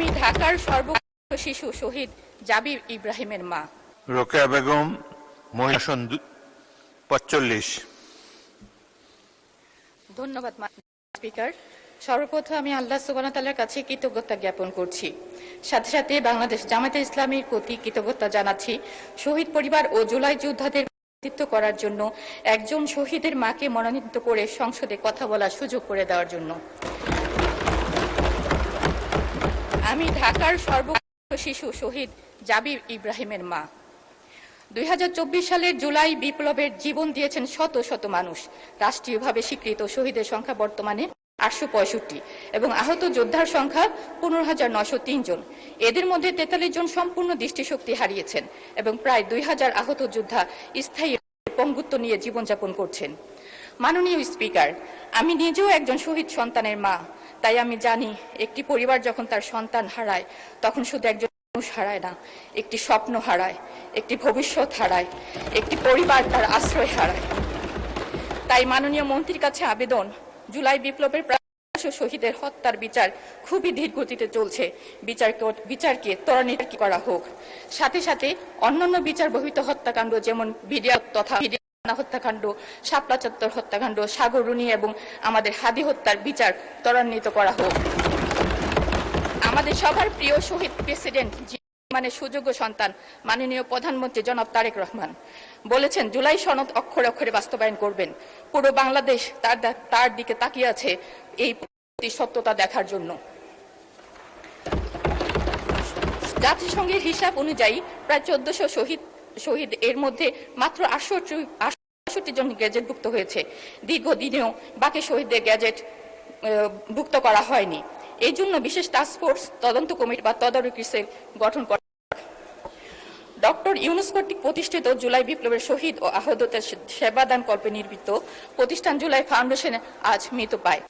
আমি ঢাকার সর্বকনিষ্ঠ শিশু শহীদ জাবির ইব্রাহিমের মা। রোকেয়া বেগম, মহিলা 45। ধন্যবাদ স্পিকার। সর্বপ্রথম আমি আল্লাহ সুবহানাহু ওয়া তাআলার কাছে কৃতজ্ঞতা জ্ঞাপন করছি। সাথে সাথে বাংলাদেশ জামায়াতে ইসলামীর প্রতি কৃতজ্ঞতা জানাচ্ছি শহীদ পরিবার ও জুলাই যোদ্ধাদের প্রতিনিধিত্ব করার জন্য একজন শহীদের মাকে মনোনীত করে সংসদে কথা বলার সুযোগ করে দেওয়ার জন্য। আমি ঢাকার সর্বকনিষ্ঠ শিশু শহীদ জাবির ইব্রাহিমের মা। 2024 সালের জুলাই বিপ্লবের জীবন দিয়েছেন শত শত মানুষ। রাষ্ট্রীয়ভাবে স্বীকৃত শহীদের সংখ্যা বর্তমানে 865 এবং আহত যোদ্ধার সংখ্যা 15,903 জন। এদের মধ্যে 43 জন সম্পূর্ণ দৃষ্টিশক্তি হারিয়েছেন এবং প্রায় 2000 আহত যোদ্ধা স্থায়ী পঙ্গুত্ব নিয়ে জীবনযাপন করছেন। মাননীয় স্পিকার, আমি নিজেও একজন শহীদ সন্তানের মা। তাই আমি জানি একটি পরিবার যখন তার সন্তান হারায় তখন শুধু একজন মানুষ হারায় না, একটি স্বপ্ন হারায়, একটি ভবিষ্যৎ হারায়, একটি পরিবার তার আশ্রয় হারায়। তাই মাননীয় মন্ত্রীর কাছে আবেদন, জুলাই বিপ্লবের শহীদের হত্যার বিচার খুবই ধীর গতিতে চলছে, বিচারকে ত্বরান্বিত করা হোক। সাথে সাথে অন্যান্য বিচার বহির্ভূত হত্যাকাণ্ড যেমন ভিডিও তথা হত্যাকাণ্ড, শাপলা চত্বর হত্যাকাণ্ড, সাগররুনি এবং আমাদের হাদি হত্যার বিচার ত্বরান্বিত করা হোক। আমাদের সবার প্রিয় শহীদ প্রেসিডেন্ট মানে সুযোগ্য সন্তান মাননীয় প্রধানমন্ত্রী জনাব তারেক রহমান বলেছেন জুলাই সনদ অক্ষরে অক্ষরে বাস্তবায়ন করবেন। পুরো বাংলাদেশ তার দিকে তাকিয়ে আছে এই সত্যতা দেখার জন্য। জাতিসংঘের হিসাব অনুযায়ী প্রায় 1400 শহীদ, এর মধ্যে মাত্র 68 জন গ্যাজেটভুক্ত হয়েছে। দীর্ঘদিনেও বাকি শহীদদের গ্যাজেট ভুক্ত করা হয়নি। এই জন্য বিশেষ টাস্কফোর্স তদন্ত কমিটি বা তদারকি সেল গঠন করা। ডক্টর ইউনূস কর্তৃক প্রতিষ্ঠিত জুলাই বিপ্লবের শহীদ ও আহতদের সেবাদান কল্পে নির্মিত প্রতিষ্ঠান জুলাই ফাউন্ডেশন আজ মৃত্যু পায়।